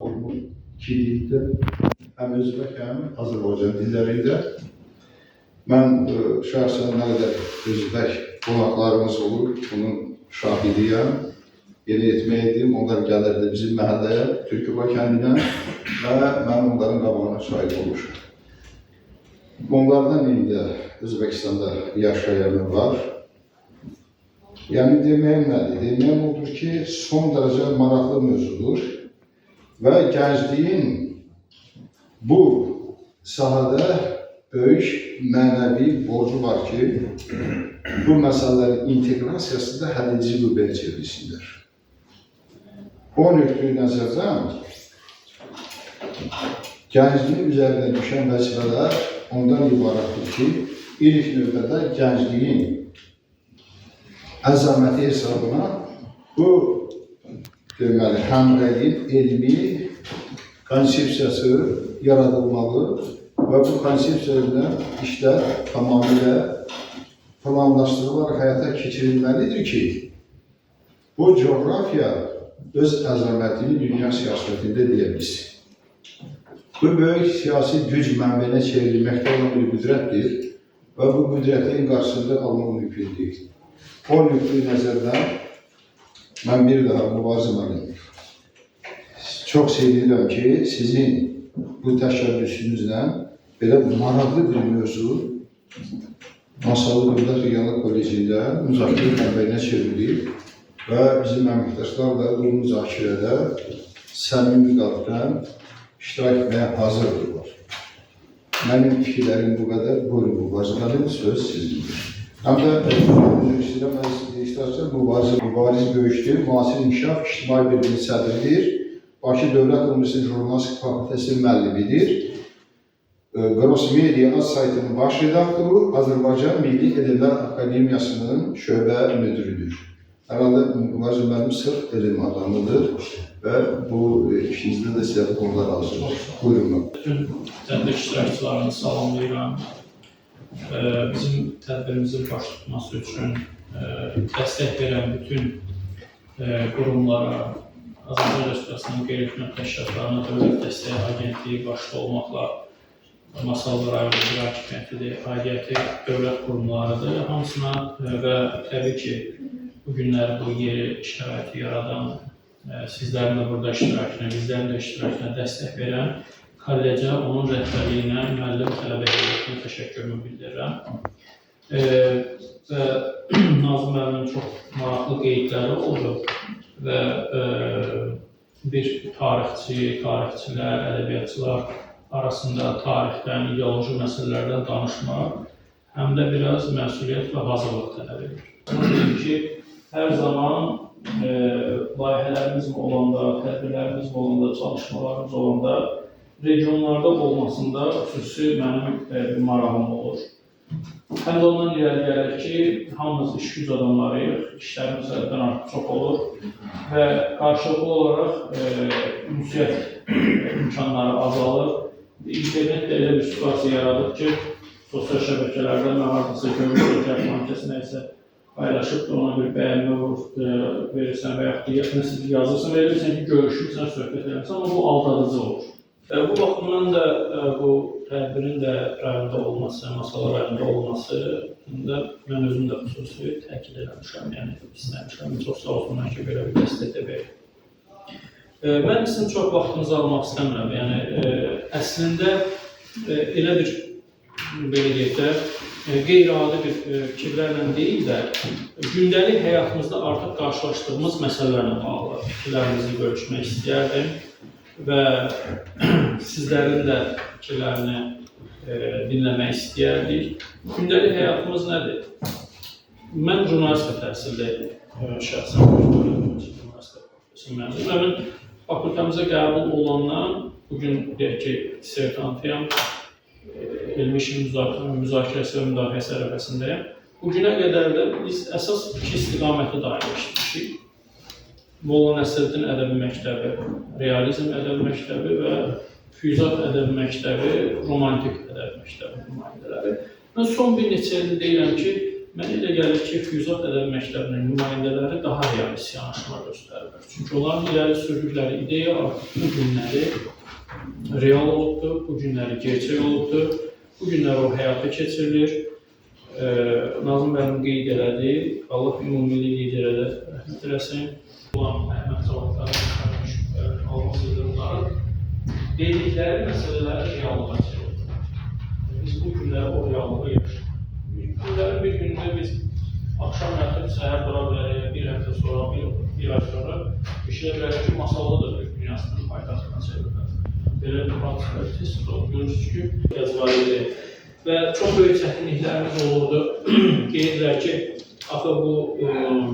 oxumur iki dildə. Həm özbək, həm Azərbaycan dillərində. Mən şəxsən nə qədər özbək qonaqlarımız olur, bunun şahidiyəm. Yeni etməydim, onlar gəlirdi bizim məhəlləyə, Türküba kəndinə və mən onların qabağına şahid olmuşum. Onlardan indi Özbəkistanda yaşayanı var. Yəni deməyim nədir? Deməyim odur ki, son dərəcə maraqlı mövzudur və gəncliyin bu sahədə böyük mənəvi borcu var ki, bu məsələlərin inteqrasiyası da həlledici qüvvəyə çevrilsinlər. O nöqteyi nəzərdən gəncliyin üzərinə düşən vəzifələr ondan ibarətdir ki, ilk növbədə gəncliyin əzəməti hesabına bu deməli, həmrəyliyin elmi konsepsiyası yaradılmalı və bu konsepsiyada işlər tamamilə planlaşdırılaraq həyata keçirilməlidir ki, bu coğrafiya öz əzəmətini dünya siyasətində deyə bilsin. Bu böyük siyasi güc mənbəyinə çevrilməkdə olan bir qüdrətdir və bu qüdrətin qarşısında almaq mümkün deyil. O nöqteyi nəzərdən mən bir daha Mübarizə müəllim çox sevinirəm ki, sizin bu təşəbbüsünüzlə belə maraqlı bir mövzu Masallı Dövlət Regional Kollecində müzakirə mənbəyinə çevrilir və bizim əməkdaşlar da bu müzakirədə səmimi qəlbdən iştirak etməyə hazırdırlar. Mənim fikirlərim bu qədər. Buyurun, Mübarizə müəllim, söz sizindir. Həm də istəyirəm, iştirakçılar mübariz böyükdür, müasir inkişaf ictimai birliyi sədridir, Bakı Dövlət Universiteti Jurnalistik Fakültəsinin müəllimidir, Gross Media az saytının baş redaktoru, Azərbaycan Milli Elmlər Akademiyasının şöbə müdürüdür. Herhalde Mübarizə müəllim sırf elm adamıdır və bu işinizdə də sizə konular hazırdır. Buyurun. Bütün tədbir iştirakçılarını salamlayıram. Bizim tədbirimizin baş tutması üçün dəstək verən bütün qurumlara, Azərbaycan Respublikasının qeyri-hökumət təşkilatlarına, Dövlət Dəstək Agentliyi başda olmaqla Masallı rayon icra hakimiyyətidir, aidiyyəti dövlət qurumlarıdır. Hamısına və təbii ki, bu günlər bu yeri şəraiti yaradan, sizlərin də burada iştirakına, bizlərin də iştirakına dəstək verən kollecə, onun rəhbərliyinə, müəllim tələbə heyətinə təşəkkürümü bildirirəm. Və Nazım müəllimin çox maraqlı qeydləri oldu və bir tarixçilər, ədəbiyyatçılar arasında tarixdən, ideoloji məsələlərdən danışmaq həm də biraz məsuliyyət və hazırlıq tələb edir. Deyim ki, hər zaman layihələrimiz olanda, tədbirlərimiz olanda, çalışmalarımız olanda regionlarda olmasında xüsusi mənim bir marağım olur. Həm də ondan irəli gəlir ki, hamımız iş-güc adamlarıyıq, işlərimiz həddən artıq çox olur və qarşılıqlı olaraq ünsiyyət imkanları azalır. İnternet də elə bir situasiya yaradır ki, sosial şəbəkələrdə nə hardasa görürsə, kəsə nəysə paylaşıb da ona bir bəyənmə verirsən və yaxud da yazırsan və bilirsən ki, görüşürsən, söhbət edirsən, amma bu aldadıcı olur. Bu baxımdan da bu tədbirin də rayonda olması, Masallı rayonda olması da mən özüm də xüsusi təkid eləmişəm, yəni istəmişəm. Çox sağ olsunlar ki, belə bir dəstək də verir. Mən sizin çox vaxtınızı almaq istəmirəm. Yəni, əslində elə bir, belə deyək də, qeyri-adi bir fikirlərlə deyil də, gündəlik həyatımızda artıq qarşılaşdığımız məsələlərlə bağlı fikirlərimizi bölüşmək istəyərdim və sizlərin də fikirlərini dinləmək istəyərdik. Gündəlik həyatımız nədir? Mən jurnalistika təhsildəyim, şəxsən jurnalistika fakültəmizə qəbul olandan, bugün deyək ki, sertantıyam, elmi işin müzakirəsi və müdafiəsi ərəfəsindəyəm. Bugünə qədər də biz əsas iki istiqaməti daim işləmişik. Molla Nəsrəddin ədəbi məktəbi, realizm ədəbi məktəbi və füyuzat ədəbi məktəbi, romantik ədəbi məktəbi nümayəndələri. Mən son bir neçə ildir deyirəm ki, Mənə elə gəlir ki, Füyuzat Ədəbi Məktəbinin nümayəndələri daha realist yanaşma göstərirlər. Çünki onların irəli sürdükləri ideya artıq bu günləri real olubdur, bu günləri gerçək olubdur, bu günləri o həyata keçirilir. Nazım müəllim qeyd elədi, Allah ümumilli liderə də rəhmət eləsin. Olan Əhməd Cavadların almasıdır onların dedikləri məsələləri reallığa çevirir. Biz bu günləri o reallığı yaşayırıq. Günlərin bir günündə biz axşam yatıb səhər dura bilərik, bir həftə sonra, bir ay sonra işlə bilərik ki, masalda da Türk dünyasının paytaxtına çevirir. Belə bir hadisələr tez görürsünüz ki, yazılarıdır. Və çox böyük çətinliklərimiz olurdu. Qeydlər ki, axı bu,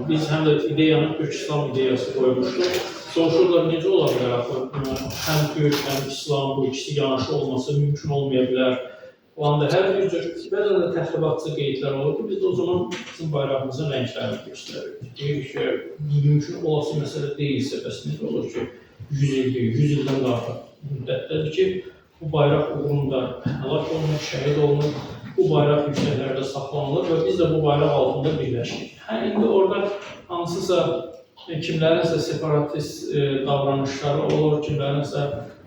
biz həm də ideyanın Türk İslam ideyası qoymuşduq. Soruşurlar, necə ola bilər axı, həm Türk, həm İslam, bu ikisi yanaşı olması mümkün olmaya bilər. O anda hər bir cür, bəzən də təxribatçı qeydlər olurdu. Biz o zaman bizim bayrağımızın rənglərini göstərirdik. Deyirik ki, mümkün olası məsələ deyilsə, bəs necə olur ki, 100 ildən daha artıq müddətdədir ki, bu bayraq uğrunda həlak olunur, şəhid olunur, bu bayraq yüksəklərdə saxlanılır və biz də bu bayraq altında birləşirik. İndi orada hansısa kimlərinsə separatist davranışları olur, kimlərinsə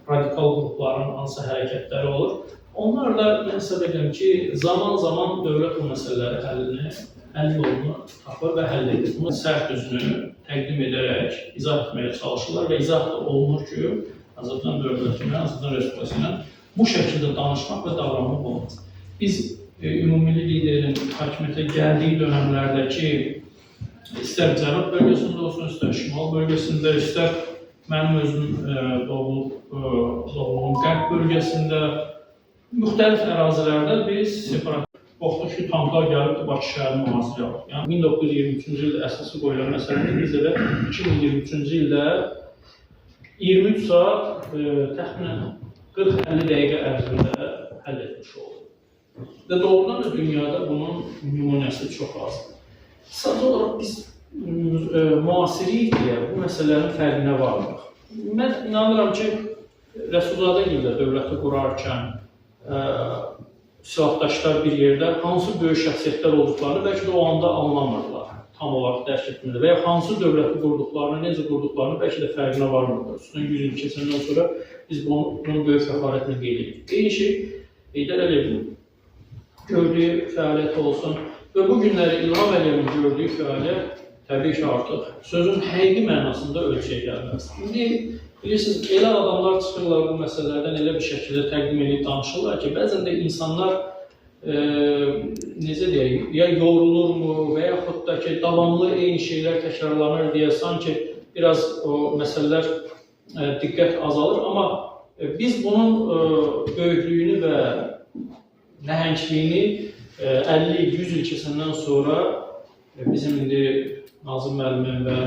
radikal qrupların hansısa hərəkətləri olur. Onlar da mən hesab edirəm ki, zaman-zaman dövlət bu məsələləri həll yolunu tapır və həll edir. Bunun sərt üzünü təqdim edərək izah etməyə çalışırlar və izah da olunur ki, Azərbaycan dövlətindən, Azərbaycan Respublikasından bu şəkildə danışmaq və davranmaq olmaz. Biz ümumilli liderin hakimiyyətə gəldiyi dönəmlərdəki istər Cənub bölgəsində olsun, istər Şimal bölgəsində, istər mənim özüm doğulduğum Qərb bölgəsində, müxtəlif ərazilərdə biz separat baxdıq ki, tanklar gəlib Bakı şəhərini mühasirə alır. Yəni 1923-cü ildə əsası qoyulan məsələni biz elə 2023-cü ildə 23 saat təxminən 40-50 dəqiqə ərzində həll etmiş oldu. Və doğrudan da dünyada bunun nümunəsi çox azdır. Sadəcə olaraq biz müasirlik deyə bu məsələlərin fərqinə varmıq. Mən inanıram ki, Rəsulzadə ildə dövləti qurarkən silahdaşlar bir yerdə hansı böyük şəxsiyyətlər olduqlarını bəlkə də o anda anlamırlar, tam olaraq dərk etmirlər və ya hansı dövləti qurduqlarını, necə qurduqlarını bəlkə də fərqinə varmırlar. Üstündən 100 il keçəndən sonra biz bunu böyük fəxarətlə qeyd edirik. Eyni şey Heydər Əliyevin gördüyü fəaliyyət olsun və bu günləri İlham Əliyevin gördüyü fəaliyyət təbii ki, artıq sözün həqiqi mənasında ölçüyə gəlməz. İndi bilirsiniz, elə adamlar çıxırlar bu məsələlərdən elə bir şəkildə təqdim edib danışırlar ki, bəzən də insanlar necə deyək, ya yorulurmu və yaxud da ki, davamlı eyni şeylər təkrarlanır deyə sanki biraz o məsələlər diqqət azalır. Amma biz bunun böyüklüyünü və nəhəngliyini 50-100 il keçəndən sonra bizim indi Nazım müəllimin və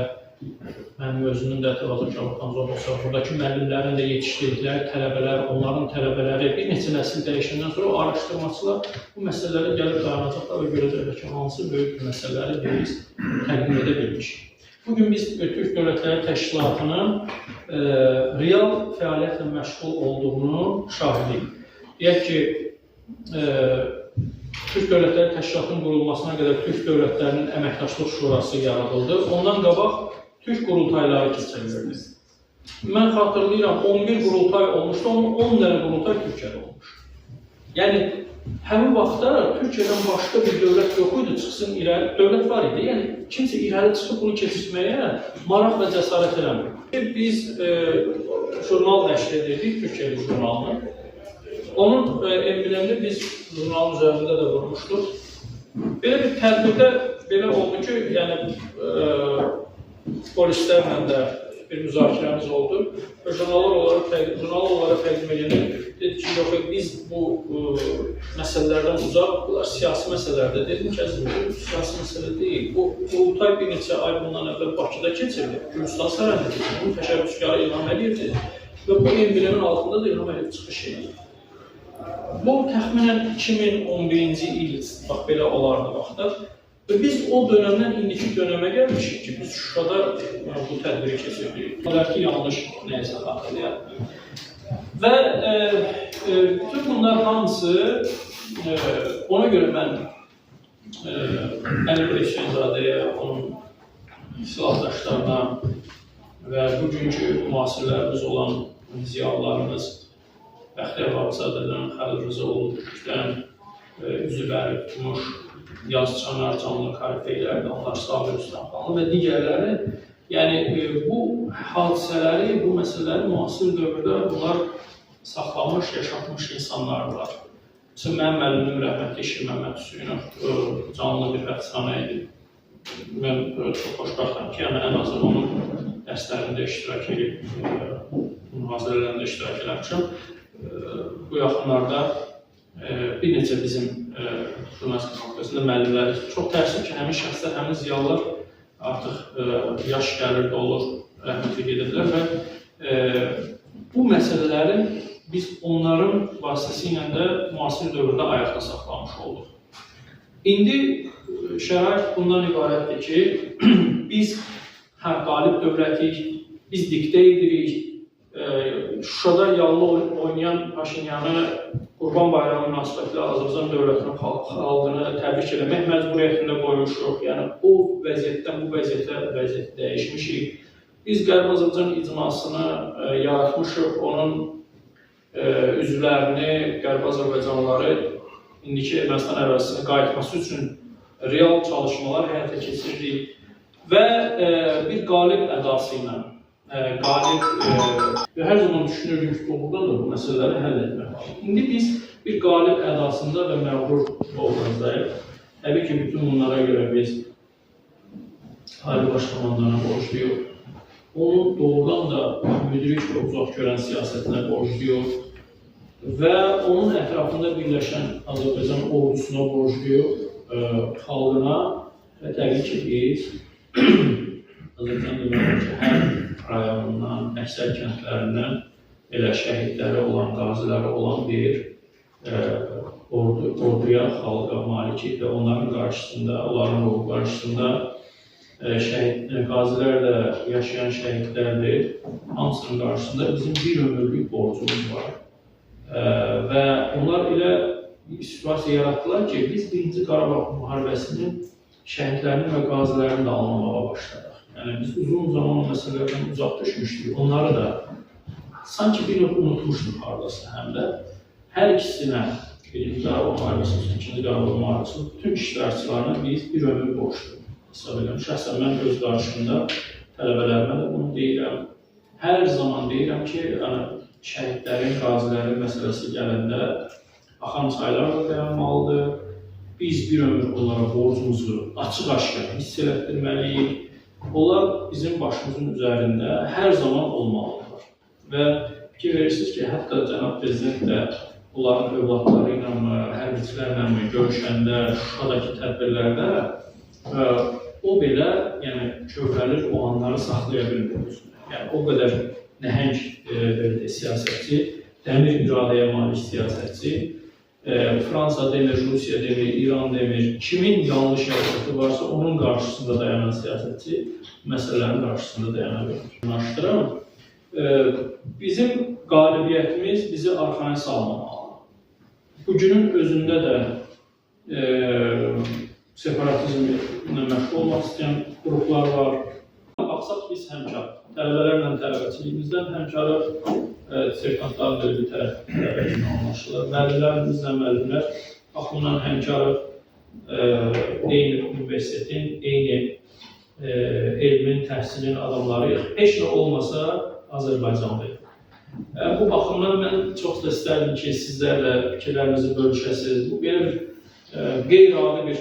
mənim özümün də Azərbaycan olsa, buradakı müəllimlərin də yetişdirdikləri tələbələr, onların tələbələri bir neçə nəsil dəyişəndən sonra o araşdırmaçılar bu məsələləri gəlib dayanacaqlar və görəcəklər ki, hansı böyük məsələləri biz təqdim edə bilmişik. Bugün biz Türk Dövlətləri Təşkilatının real fəaliyyətlə məşğul olduğunu şahidiyik. Deyək ki, Türk Dövlətləri Təşkilatının qurulmasına qədər Türk Dövlətlərinin Əməkdaşlıq Şurası yaradıldı. Ondan qabaq Türk qurultayları keçirilirdi. Mən xatırlayıram, 11 qurultay olmuşdu, onun 10 dənə qurultay Türkiyədə olmuş. Yəni, həmin vaxtda Türkiyədən başqa bir dövlət yox idi, çıxsın irəli, dövlət var idi, yəni kimsə irəli çıxıb bunu keçirməyə maraq və cəsarət eləmir. Biz jurnal nəşr edirdik, Türkiyəli jurnalını. Onun emblemini biz jurnalın üzərində də vurmuşduq. Belə bir tədbirdə belə oldu ki, yəni polislərlə də bir müzakirəmiz oldu. Jurnallar onlara təqdim edildi. Dedi ki, yox, biz bu məsələlərdən uzaq, bunlar siyasi məsələlərdir. Dedim ki, bu siyasi məsələ deyil. Bu qurultay bir neçə ay bundan əvvəl Bakıda keçirdi. Gürcistan sarayında keçirdi. Bunun təşəbbüskarı İlham Əliyevdir. Və bu emblemin altında da İlham Əliyev çıxış edir. Bu təxminən 2011-ci il, bax belə olardı vaxtda. Və biz o dönəmdən indiki dönəmə gəlmişik ki, biz Şuşada bu tədbiri keçirdik. Belki yanlış neysə xatırlayaq. Və bütün bunlar hamısı, ona görə mən Əli Hüseynzadəyə, onun silahdaşlarına və bugünkü müasirlərimiz olan ziyalılarımız Bəxtiyar Vahabzadədən, Xəlil Rızaoğlu'dan üzvləri tutmuş yazıçılar, canlı karifeylər, onlar Sabir Üstənxanlı və digərləri. Yəni bu hadisələri, bu məsələləri müasir dövrdə bunlar saxlamış, yaşatmış insanlardır. Mesela mənim müəllimim rəhmətli Şir Məmməd Hüseynov canlı bir həbsxana idi. Mən çox xoşbəxtəm ki, yəni ən azı onun dərslərində iştirak edib, mühazirələrində iştirak eləmişəm. Bu yaxınlarda bir neçə bizim jurnalistika fakültəsində müəllimləri çox təəssüf ki, həmin şəxslər, həmin ziyalılar artıq yaş gəlir, dolur, rəhmətli gedirlər və bu məsələlərin biz onların vasitəsilə də müasir dövrdə ayaqda saxlamış olduq. İndi şərait bundan ibarətdir ki, biz qalib dövlətik, biz diktə edirik. Şuşada yallı oynayan Paşinyanı Qurban Bayramı münasibətilə Azərbaycan dövlətinin xalqını təbrik eləmək məcburiyyətində qoymuşuq. Yəni o vəziyyətdən bu vəziyyət dəyişmişik. Biz Qərb Azərbaycan icmasını yaratmışıq, onun üzvlərini, Qərb Azərbaycanlıları indiki Ermənistan ərazisinə qayıtması üçün real çalışmalar həyata keçirdik və bir qalib ədası ilə, hər zaman düşünürdük ki, doğrudan da bu məsələləri həll etmək lazım. İndi biz bir qalib ədasında və məğrur obrazındayıq. Təbii ki, bütün bunlara görə biz Ali Baş Komandana borcluyuq. Onu doğrudan da müdrik və uzaq görən siyasətinə borcluyuq və onun ətrafında birləşən Azərbaycan ordusuna borcluyuq, xalqına və təbii ki, biz Azərbaycan demək hər rayonundan, əksər kəndlərindən elə şəhidləri olan, qaziləri olan bir orduya, xalqa malikik və onların qarşısında, onların ruhu qarşısında qazilərlə yaşayan şəhidlərdir. Hamısının qarşısında bizim bir ömürlük borcumuz var. Və onlar elə bir situasiya yaratdılar ki, biz 1-ci Qarabağ müharibəsinin şəhidlərinin və qazilərinin də anlamağa başladıq. Yəni biz uzun zaman o məsələlərdən uzaq düşmüşdük. Onları da sanki bir növ unutmuşduq hardasa həm də. Hər ikisinə, 1-ci Qarabağ müharibəsi, 2-ci Qarabağ müharibəsi, bütün iştirakçılarına biz bir ömür borçluyuq. Şəxsən mən öz qarşımda tələbələrimə də bunu deyirəm. Hər zaman deyirəm ki, şəhidlərin, qazilərin məsələsi gələndə axan çaylar da dayanmalıdır. Biz bir ömür onlara borcumuzu açıq-aşkar hiss elətdirməliyik. Onlar bizim başımızın üzərində hər zaman olmalıdırlar. Və fikir verirsiniz ki, hətta Cənab Prezident də onların övladları ilə, hərbiçilərlə görüşəndə, Şuşadakı tədbirlərdə o belə kövrəlir, o anları saxlaya bilmir. Yəni o qədər nəhəng siyasətçi, dəmir iradəyə malik siyasətçi, Fransa demir, Rusiya demir, İran demir, kimin yanlış siyasəti varsa onun qarşısında dayanan siyasətçi məsələlərin qarşısında dayana bilir. Bizim qalibiyyətimiz bizi arxaya salmamalı. Bugünün özündə də separatizmlə məşğul olmaq istəyən qruplar var. Baxsaq biz həmkarıq. Tələbələrlə tələbəçiliyimizdən həmkarıq. Serkantların da bir tərəfindən anlaşılır. Müəllimlərimizlə müəllimlər baxımdan həmkarıq. Eyni universitetin, eyni elmin, təhsilin adamlarıyıq. Heç nə olmasa Azərbaycandayıq. Bu baxımdan mən çox da istərdim ki, sizlərlə fikirlərinizi bölüşəsiniz. Bu belə bir qeyri-adi bir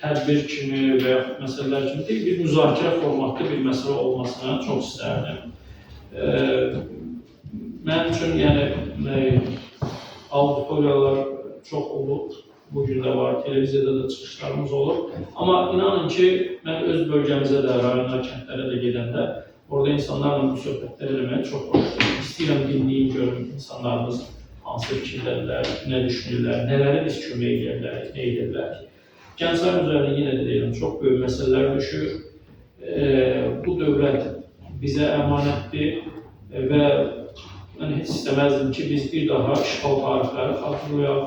tədbir kimi və yaxud məsələlər kimi deyil, bir müzakirə formatlı bir məsələ olmasına çox istərdim. Mənim üçün auditoriyalar çox olub, bugün də var, televiziyada da çıxışlarımız olur. Amma inanın ki, mən öz bölgəmizə də, rayonlar, kəndlərə də gedəndə orada insanlarla bu söhbətlər eləməyə çox xoşdur. İstəyirəm dinləyim, görüm insanlarımız hansı fikirlərlər, nə düşünürlər, nələri biz kömək edirlər. Gənclər üzərində yenə də deyirəm, çox böyük məsələlər düşür. Bu dövlət bizə əmanətdir və mən heç istəməzdim ki, biz bir daha işğal tarixləri xatırlayaq.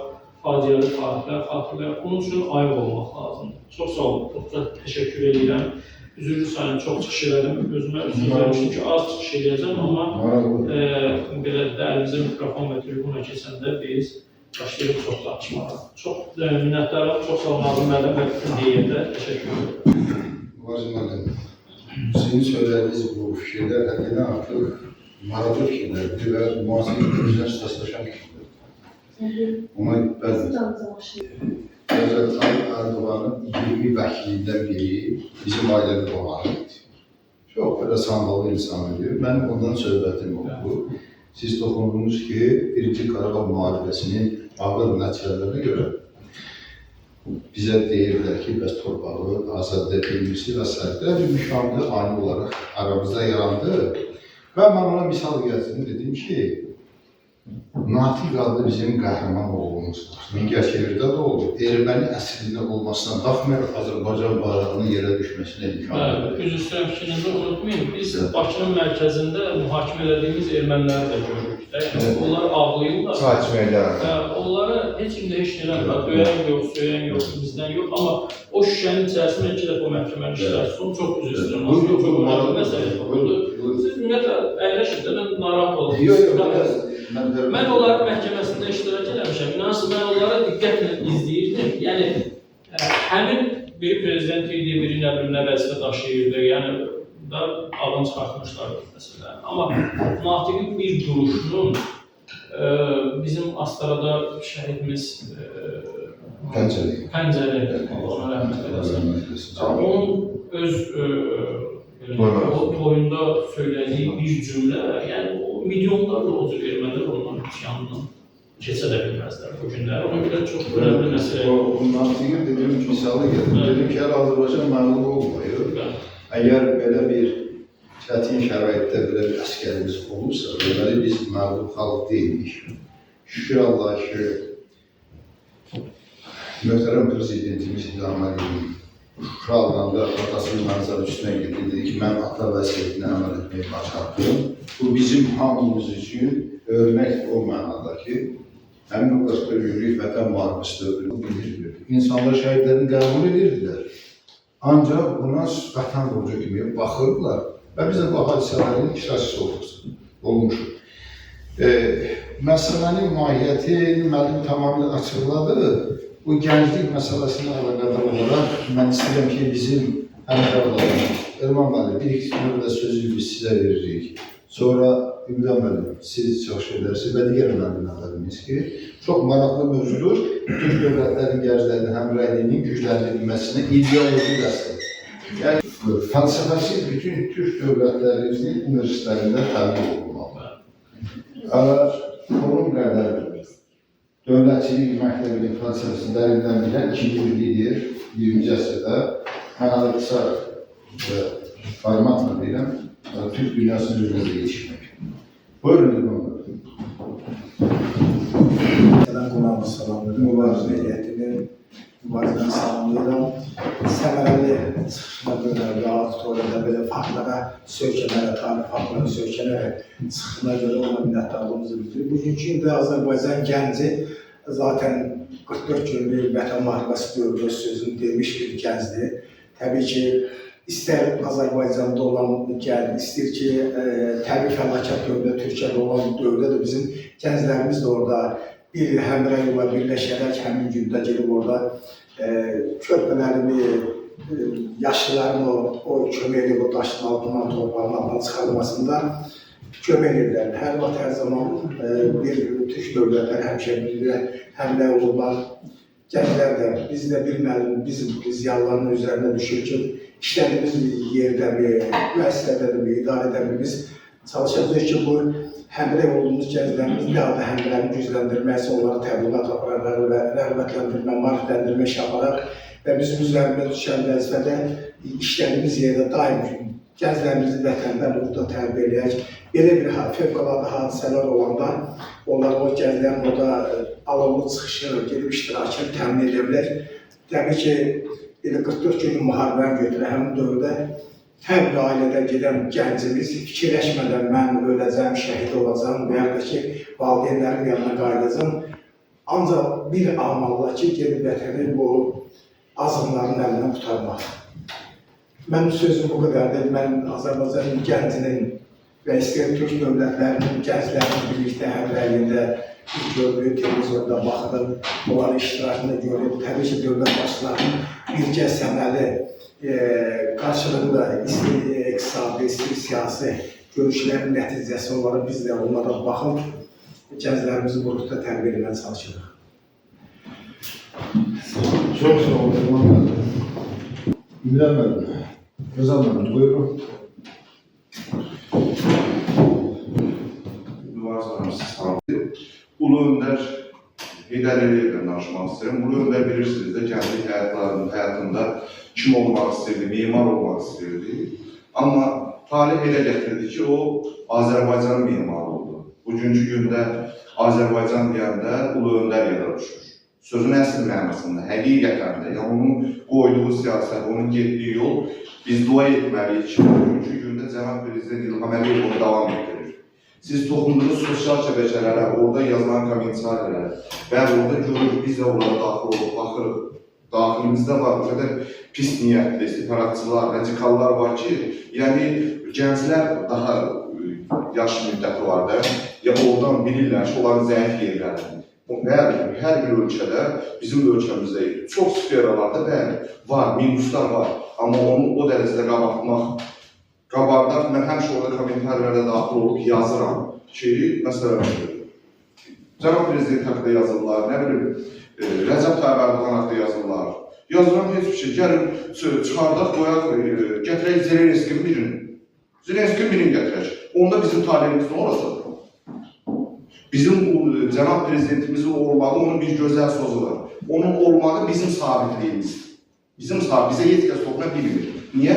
faciəli tarixlər xatırlayaq. Bunun üçün ayıq olmaq lazımdır. Çox sağ olun, çox da təşəkkür edirəm. Üzrlü sayın, çox çıxış elədim. Özümə söz vermişdim ki, az çıxış edəcəm, amma belə də əlimizə mikrofon və tribuna keçəndə biz başlayırıq çox danışmağa. Çox minnətdarım, çox sağ olun, Nazım müəllim və bütün heyətə təşəkkür edirəm. Nazım müəllim, sizin söylədiyiniz bu fikirlər həddindən artıq maraqlı fikirlərdir və müasir güclə əsaslaşan fikirlərdir. Ona Rəcəb Tayyip Ərdoğanın 20 vəkilindən biri bizim ailədə olan idi. Çox belə sandalı insan idi. Mən ondan söhbətim oldu. Siz toxundunuz ki, 1-ci Qarabağ müharibəsinin ağır nəticələrinə görə bizə deyirlər ki, bəs torpağı azad edilmişsi və s. Bir müşahidi ani olaraq aramızda yarandı. Və mən ona misal gətirdim, dedim ki, Natiq adlı bizim qəhrəman oğlumuz var. Mingəçevirdə də oldu. Erməni əslində olmasına baxmayaraq Azərbaycan bayrağının yerə düşməsinə imkan verir. Üzr istəyirəm fikrinizi unutmayın. Biz Bakının mərkəzində mühakimə elədiyimiz erməniləri də görürük. Onlar ağlayırlar. Onlara heç kimdə heç nələr, döyən yox, söyən yox, bizdən yox. Amma o şüşənin içərisində 2 dəfə o məhkəmənin işləsi son çox üzr istəyirəm. Çox maraqlı məsələ oldu. Siz ümumiyyətlə əyləşib də narahat olun. Mən onların məhkəməsində iştirak eləmişəm. İnansın, mən onlara diqqətlə izləyirdim. Yəni, həmin biri prezident idi, biri nə vəzifə daşıyırdı. Yəni, da adını çıxartmışlar məsələn. Amma Natiqin bir duruşunun bizim Astarada şəhidimiz Pəncəli, ona rəhmət eləsin. Onun öz toyunda söylədiyi bir cümlə, yəni milyonlarla o cür ermənilər onların yanından keçə də bilməzlər bu günlər. Ona görə çox önəmli məsələ. Natiqin dediyim misalı gəldim. Dedim ki, Azərbaycan məğlub olmayır. Əgər belə bir çətin şəraitdə belə bir əskərimiz olursa, deməli biz məğlub xalq deyilik. Şükür Allah ki, möhtərəm prezidentimiz İlham Əliyev Şuşa alanda atasının mənzara üstünə gedir, dedi ki, mən ata vəsiyyətinə əməl etməyi başardım. Bu bizim hamımız üçün örnəkdir o mənada ki, həmin o 41 günlük vətən müharibəsi dövrünü bildirir. İnsanlar şəhidlərini qəbul edirdilər. Ancaq buna vətən borcu kimi baxırdılar və biz də bu hadisələrin iştirakçısı olmuşuq. Məsələnin mahiyyəti müəllim tamamilə açıqladı. Bu gənclik məsələsinə əlaqədar olaraq mən istəyirəm ki, bizim həmkarlarımız, Elman müəllim, ilk növbədə sözü biz sizə veririk. Sonra Ümran müəllim, siz çox şeylərsiniz və digər müəllimlərimiz ki, çox maraqlı mövzudur. Türk dövlətlərin gənclərinin həmrəyliyinin gücləndirilməsinə ideoloji dəstək. Yəni, fəlsəfəsi bütün Türk dövlətlərinin universitetlərində təbliğ olunmalı. Onun qədər dövlətçilik məktəbinin fəlsəfəsini dərindən bilən 2-ci birliyidir, 20-ci əsrdə. Mən qısa və formatla deyirəm, Türk dünyasının üzrə də yetişmək. Buyurun, İlman müəllim. Qonağımı salamlayıram, mübarizə heyətini, mübarizəni salamlayıram. Səmərəli çıxışına görə və auditoriyada belə faktlara söykənərək, tarix faktlarına söykənərək çıxışına görə ona minnətdarlığımızı bildirir. Bugünkü ildə Azərbaycan gənci zaten 44 günlük vətən müharibəsi dövrü sözünü demiş bir gəncdir. Təbii ki, İstər Azərbaycanda olan gəl, istər ki, təbii fəlakət dövrdə, Türkiyədə olan dövrdə də bizim gənclərimiz də orada bir həmrəy ola birləşərək həmin gündə gelib orada körpələrini, yaşlıların o kömək edib o daşın altından, torpağın altından çıxarılmasında kömək edirlər. Hər vaxt, hər zaman bir Türk dövlətlər həmişə bilirlər, həmrəy olurlar. Gənclər də, biz də bilməli, bizim ziyalıların üzərində düşür ki, işlədiyimiz yerdəmi, müəssisədəmi, idarədəmi biz çalışacağıq ki, bu həmrəy olduğumuz gənclərimiz daha da həmrəyini gücləndirməsi, onları təbliğat apararaq və rəğbətləndirmə, maarifləndirmə iş aparaq və bizim üzərimizdə düşən vəzifədə işlədiyimiz yerdə daim gənclərimizi vətəndə burada tərbiyə edək. Belə bir fövqəladə hadisələr olanda onların o gənclərin orada alovlu çıxışı, gedib iştirakını təmin edə bilər. Təbii ki, 44 günlük müharibəni götürək, həmin dövrdə hər bir ailədən gedən gəncimiz fikirləşmədən mən öləcəm, şəhid olacam və ya da ki, valideynlərim yanına qayıdacam. Ancaq bir amalla ki, gedib vətəni bu azğınların əlindən qurtarmaq. Mənim sözüm bu qədərdir. Mən Azərbaycan gəncinin və istəyən Türk dövlətlərinin, gənclərinin birlikdə həmrəyində gördüyü televizorda baxdım, onların iştirakını görüb, təbii ki, dövlət başçılarının birgə səmərli qarşılığında istəyir iqtisadi, istəyir siyasi görüşlərin nəticəsi olaraq biz də onlara baxıb, gənclərimizi bu ruhda tərbiyə etməyə çalışırıq. Çok sağ olun Elman Bey. Ümran Bey, Özal Bey, buyurun. Ulu Öndər Heydər Əliyevlə danışmaq istəyirəm. Ulu Öndər bilirsiniz də, gənclik həyatında kim olmaq istəyirdi, mimar olmaq istəyirdi. Amma talih elə gətirdi ki, o Azərbaycan mimarı oldu. Bugünkü gündə Azərbaycan deyəndə Ulu Öndər yada düşür. Sözün əsl mənasında, həqiqətən də, yəni onun qoyduğu siyasət, onun getdiyi yol, biz dua etməliyik ki, bugünkü gündə Cənab Prezident İlham Əliyev onu davam etdirir. Siz toxunduğunuz sosial şəbəkələrə, orada yazılan kommentarlərə və orada görürük, biz də onlara daxil olub, baxırıq. Daxilimizdə var, bu qədər pis niyyətli, separatçılar, radikallar var ki, yəni gənclər daha yaş müddəti var da, ya oradan bilirlər ki, onların zəif yerlərini. Hər bir ölkədə, bizim ölkəmizdə çox sferalarda bəli, var, minuslar var. Amma onu o dərəcədə qabardaraq, mən həmişə orada kommentarlərdə daxil olub yazıram ki, məsələn, Cənab Prezident haqqında yazırlar, nə bilim, Rəcəb Tayyip Ərdoğan haqqında yazırlar. Yazıram heç bir şey, gəlin, çıxardaq, qoyaq, gətirək Zelenskinin birini. Zelenskinin birini gətirək. Onda bizim talihimiz nə olacaq? Bizim Cənab Prezidentimizin olmağı onun bir gözəl sözü var. Onun olmağı bizim sabitliyimizdir. Bizə yetkəs toxuna bilmir. Niyə?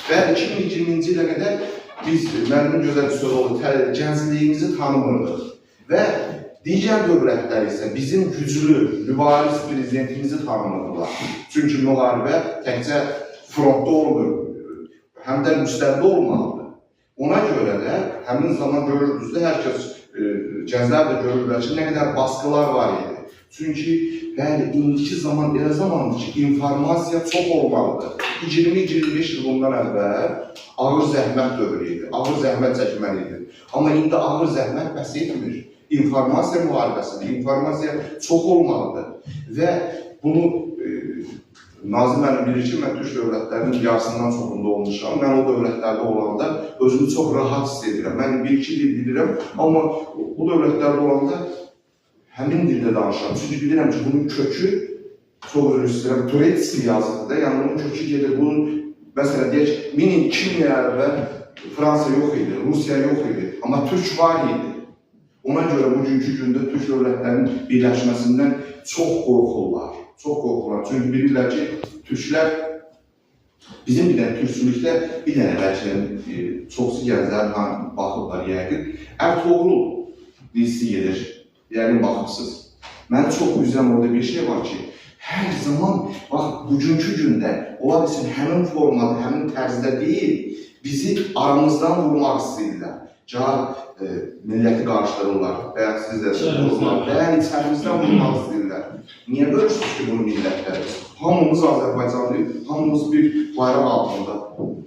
Və 2020-ci ilə qədər biz, mənim gözəl söz oldu, gəncliyimizi tanımırdıq. Və digər dövlətlər isə bizim güclü, mübariz prezidentimizi tanımırdılar. Çünki müharibə təkcə frontda olmur, həm də müstəvidə olmalıdır. Ona görə də həmin zaman görürdünüz də hər kəs, gənclər də görürlər ki, nə qədər baskılar var idi. Çünki, bəli, indiki zaman elə zamandır ki, informasiya çox olmalıdır. 20-25 il bundan əvvəl ağır zəhmət dövrü idi, ağır zəhmət çəkməli idi. Amma indi ağır zəhmət bəs etmir. İnformasiya müharibəsidir, informasiya çox olmalıdır. Və bunu Nazım müəllim bilir ki, mən Türk dövlətlərinin yarısından çoxunda olmuşam. Mən o dövlətlərdə olanda özümü çox rahat hiss edirəm. Mən bir-iki dil bilirəm, amma bu dövlətlərdə olanda həmin dildə danışıram. Çünki bilirəm ki, bunun kökü, çox özür istəyirəm, Turetski yazıqdır da, yəni bunun kökü gedir. Bunun, məsələn, deyək, 2000 il əvvəl Fransa yox idi, Rusiya yox idi, amma Türk var idi. Ona görə bugünkü gündə Türk dövlətlərinin birləşməsindən çox qorxurlar. Çox qorxurlar. Çünki bilirlər ki, Türklər, bizim bir dənə türkçülükdə bir dənə bəlkə çoxsu gənclər baxırlar yəqin. Ertuğrul dizisi gedir, yəqin baxırsınız. Mənə çox üzrən orada bir şey var ki, hər zaman, bax, bugünkü gündə, ola bilsin, həmin formada, həmin tərzdə deyil, bizi aramızdan vurmaq istəyirlər. Milləti qarşıdırırlar, bəyə siz də vururlar, bəyə içərimizdən vurmaq istəyirlər. Niyə bölürsünüz ki, bunu millətlərimiz? Hamımız Azərbaycanlıyıq, hamımız bir bayraq altında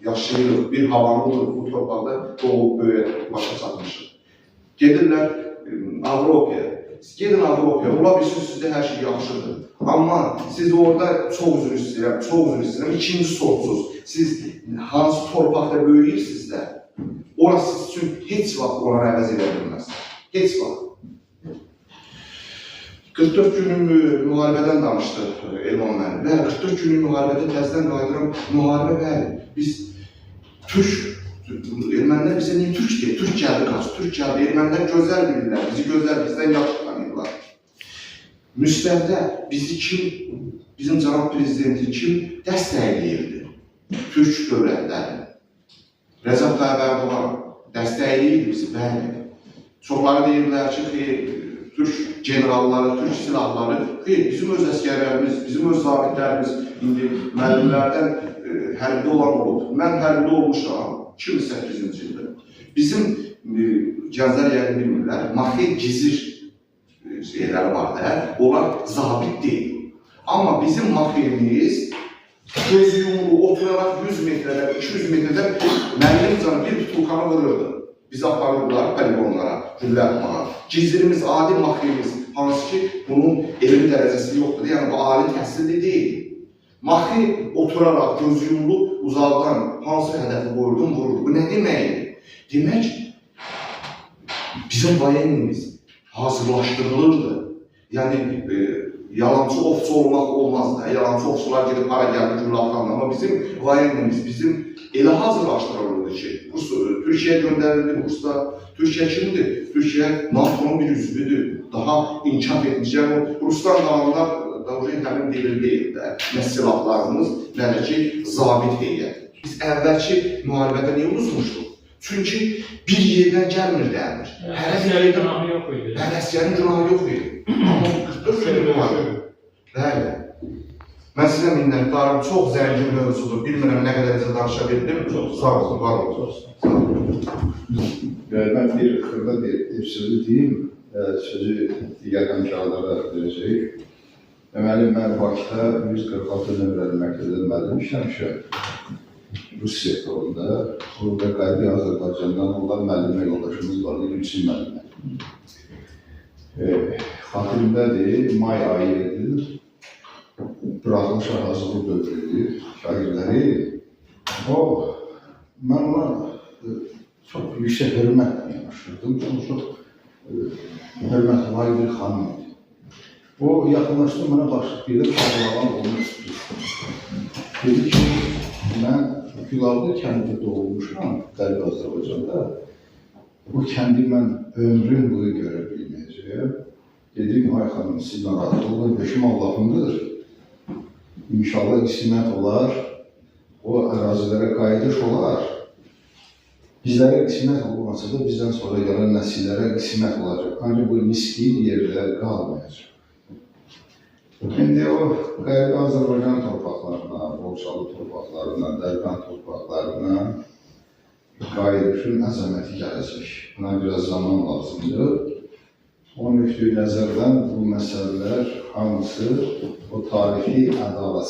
yaşayırıq, bir havanlıyıq, bu torpaqda doğub, böyüyək, başa çatmışıq. Gedirlər Avropaya, gedin Avropaya, ola bilsin sizdə hər şey yaxşıdır. Amma siz orada çox üzr istəyirəm, ikinci sortsuz. Siz hansı torpaqda böyüyürsünüz də, orası üçün heç vaxt onları əvəz edə bilməz. Heç vaxt. 44 günlük müharibədən danışdı Elman müəllim. Bəli, 44 günlük müharibədə təzədən qayıdıram. Müharibə bəli. Biz ermənilər bizə niyə Türk deyil? Türk gəldi qaç, Türk gəldi. Ermənilər gözəl bilirlər, bizi gözəl, bizdən yaxşı tanıyırlar. Müstəvidə bizi kim, bizim Cənab Prezidenti kim dəstəkləyirdi? Türk dövlətləri. Rəcəb Tayyip Ərdoğan dəstəkləyirdi bizi, bəli. Çoxları deyirlər ki, Türk generalları, Türk silahları, bizim öz əskərlərimiz, bizim öz zabitlərimiz indi müəllimlərdən hərbidə olan olub. Mən hərbidə olmuşam 2008-ci ildə. Bizim gənclər yəqin bilmirlər, Maxey Gizir şeyləri var da, onlar zabit deyil. Amma bizim mafiyemiz göz yumru oturaraq 100 metrədə, 200 metrədə müəllim canı bir tutulkanı vururdu. Bizi aparırdılar poligonlara, güllə atmağa. Gizlimiz, adi mafiyemiz, hansı ki bunun elmi dərəcəsi yoxdur. Yəni bu ali təhsilli deyil. Mafi oturaraq göz yumru uzaqdan hansı hədəfi qoyurdun, vururdu. Bu nə deməkdir? Demək, bizim vayennimiz hazırlaşdırılırdı. Yəni, yalancı ofçu olmaq olmazdı. Yalancı ofçular gedib para gəldi, güllə atandı. Amma bizim vayennimiz, bizim elə hazırlaşdırılırdı ki, Türkiyə göndərildi kursda. Türkiyə kimdir? Türkiyə NATO'nun bir üzvüdür. Daha inkişaf etmiş. Yəni, Rusdan qalanlar da həmin devir deyil də. Nə silahlarımız, nə də ki, zabit heyət. Biz əvvəlki müharibədə niyə uzmuşduq? Çünki bir yerdən gəlmir dəmir. Əsgərin günahı yox idi. Əsgərin günahı yox idi. Amma 44 gün var. Bəli. Mən sizə minnətdarım. Çox zəngin mövzudur. Bilmirəm nə qədər sizə danışa bildim. Sağ olun, var olun. Ben bir xırda bir sözü deyim, sözü digər həmkarlara verəcək. Deməli, mən Bakıda 146 nömrəli məktəbdə müəllim işləmişəm. Rus sektorunda, burada Qərbi Azərbaycandan olan müəllimə yoldaşımız vardı, Gülçin müəllimə. Xatirimdədir, may ayı edilir, buraxılış hazırlıq dövrüdür, şagirləri. Mən ona çok yüksek hürmetle yanaşırdım. Çok hürmetli var bir hanım idi. O yakınlaştı bana başlık bir de çağrılan olmuş. Dedi ki, ben Gülavlı kəndində doğulmuşam, Qərbi Azərbaycanda. Bu kəndi mən ömrüm boyu görə bilməyəcəyəm. Dedim, ay xanım, siz narahat olun, beşim Allahımdır. İnşallah qismət olar, o ərazilərə qayıdış olar. Bizlərə qismət olmasa da bizdən sonra gələn nəsillərə qismət olacaq. Ancaq bu miskin yerdə qalmayacaq. İndi o Qərbi Azərbaycan torpaqlarına, Borçalı torpaqlarına, Dərbənd torpaqlarına qayıdışın əzəməti gələcək. Buna biraz zaman lazımdır. O nöqteyi nəzərdən bu məsələlər hamısı o tarixi ədalət